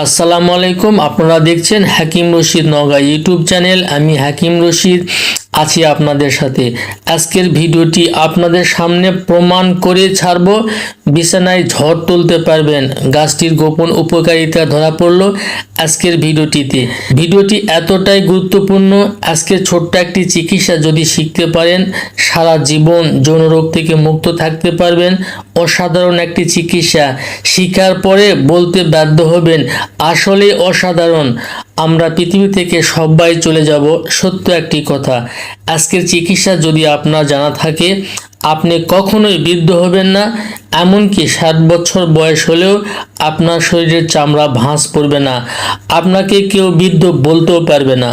আসসালামু আলাইকুম। আপনারা দেখছেন হাকিম রশিদ নওগাঁ ইউটিউব চ্যানেল। আমি হাকিম রশিদ আছি আপনাদের সাথে। আজকের ভিডিওটি আপনাদের সামনে প্রমাণ করে ছাড়ব, বিছানায় ঝড় তুলতে পারবেন। গাছটির গোপন উপকারিতা ধরা পড়ল আজকের ভিডিওটিতে। ভিডিওটি এতটাই গুরুত্বপূর্ণ, আজকের ছোট্ট একটি চিকিৎসা যদি শিখতে পারেন সারা জীবন যৌন রোগ থেকে মুক্ত থাকতে পারবেন। অসাধারণ একটি চিকিৎসা, শিখার পরে বলতে বাধ্য হবেন আসলে অসাধারণ। আমরা পৃথিবী থেকে সবাই চলে যাব, সত্য একটি কথা। আজকের চিকিৎসা যদি আপনার জানা থাকে, আপনি কখনোই বৃদ্ধ হবেন না। এমনকি 60 বছর বয়স হলেও আপনার শরীরের চামড়া ভাঁজ পড়বে না, আপনাকে কেউ বৃদ্ধ বলতেও পারবে না।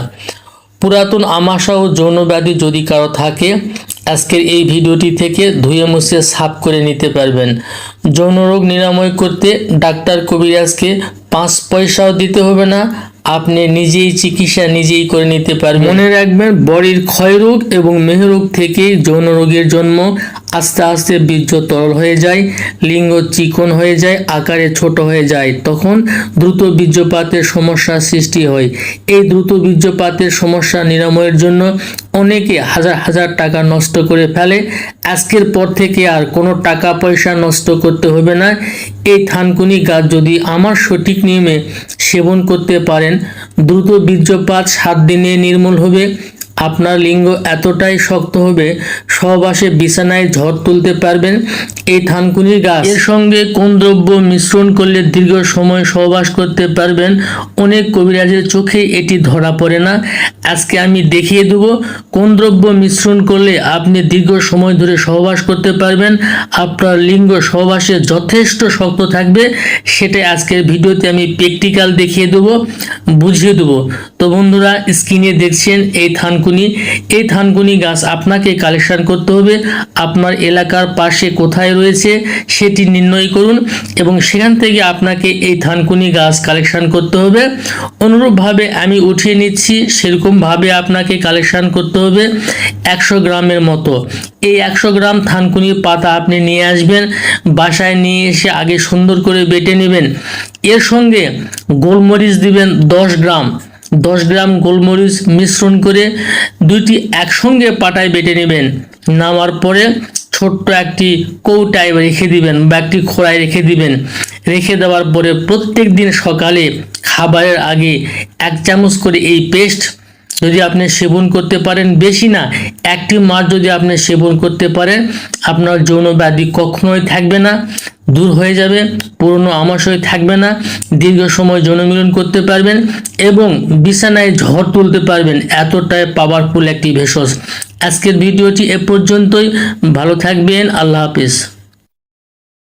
পুরাতন আমাশা ও যৌন ব্যাধি যদি কারো থাকে, আজকের এই ভিডিওটি থেকে ধুয়ে মুছে সাফ করে নিতে পারবেন। যৌন রোগ নিরাময় করতে ডাক্তার কবিরাজকে 5 পয়সাও দিতে হবে না, আপনি নিজেই চিকিৎসা নিজেই করে নিতে পারবেন। মনে রাখবেন, বডির ক্ষয় রোগ এবং মেহরোগ থেকেই যৌন রোগের জন্ম। আস্তে আস্তে বীর্য তরল হয়ে যায়, লিঙ্গ চিকন হয়ে যায়, আকারে ছোট হয়ে যায়, তখন দ্রুত বীর্যপাতের সমস্যার সৃষ্টি হয়। এই দ্রুত বীর্যপাতের সমস্যা নিরাময়ের জন্য অনেকে হাজার হাজার টাকা নষ্ট করে ফেলে। আজকের পর থেকে আর কোনো টাকা পয়সা নষ্ট করতে হবে না। এই থানকুনি গাছ যদি আমার সঠিক নিয়মে সেবন করতে পারেন, দ্রুত বীর্যপাত 7 দিনে নির্মূল হবে। আপনার লিঙ্গ এতটাই শক্ত হবে, সহবাসে বিছানায় ঝড় তুলতে পারবেন। এই থানকুনি গাছ এর সঙ্গে কোন দ্রব্য মিশ্রণ করলে দীর্ঘ সময় সহবাস করতে পারবেন, অনেক কবিরাজের চোখে এটি ধরা পড়ে না। আজকে আমি দেখিয়ে দেব কোন দ্রব্য মিশ্রণ করলে আপনি দীর্ঘ সময় ধরে সহবাস করতে পারবেন, আপনার লিঙ্গ সহবাসে যথেষ্ট শক্ত থাকবে। সেটাই আজকের ভিডিওতে আমি প্র্যাকটিক্যাল দেখিয়ে দেব, বুঝিয়ে দেব। তো বন্ধুরা, স্ক্রিনে দেখছেন এই থানকুনি গাছ আপনাকে কালেকশন করতে হবে। আপনার এলাকার পাশে কোথায় রয়েছে সেটি নির্ণয় করুন এবং সেখান থেকে আপনাকে এই থানকুনি গাছ কালেকশন করতে হবে। অনুরূপভাবে আমি উঠিয়ে নিচ্ছি, সেরকমভাবে আপনাকে কালেকশন করতে হবে 100 গ্রামের মতো। এই 100 গ্রাম থানকুনি পাতা আপনি নিয়ে আসবেন, বাসায় নিয়ে এসে আগে সুন্দর করে বেটে নেবেন। এর সঙ্গে গোলমরিচ দিবেন 10 গ্রাম। 10 গ্রাম গোলমরিচ মিশ্রণ করে দুইটি একসঙ্গে পাটায় বেটে নেবেন। নামার পরে ছোট্ট একটি কৌটায় রেখে দিবেন বা একটি খোলায় রেখে দিবেন। রেখে দেওয়ার পরে প্রত্যেক দিন সকালে খাবারের আগে 1 চামচ করে এই পেস্ট যদি আপনি সেবন করতে পারেন, বেশি না, 1টি মাস যদি আপনি সেবন করতে পারেন, আপনার যৌন ব্যাধি কখনোই থাকবে না, দূর হয়ে যাবে, পুরনো আমাশয় থাকবে না, দীর্ঘ সময় যৌন মিলন করতে পারবেন এবং বিছানায় ঝড় তুলতে পারবেন। এতটাই পাওয়ারফুল একটি ভেষজ। আজকের ভিডিওটি এ পর্যন্তই। ভালো থাকবেন, আল্লাহ হাফেজ।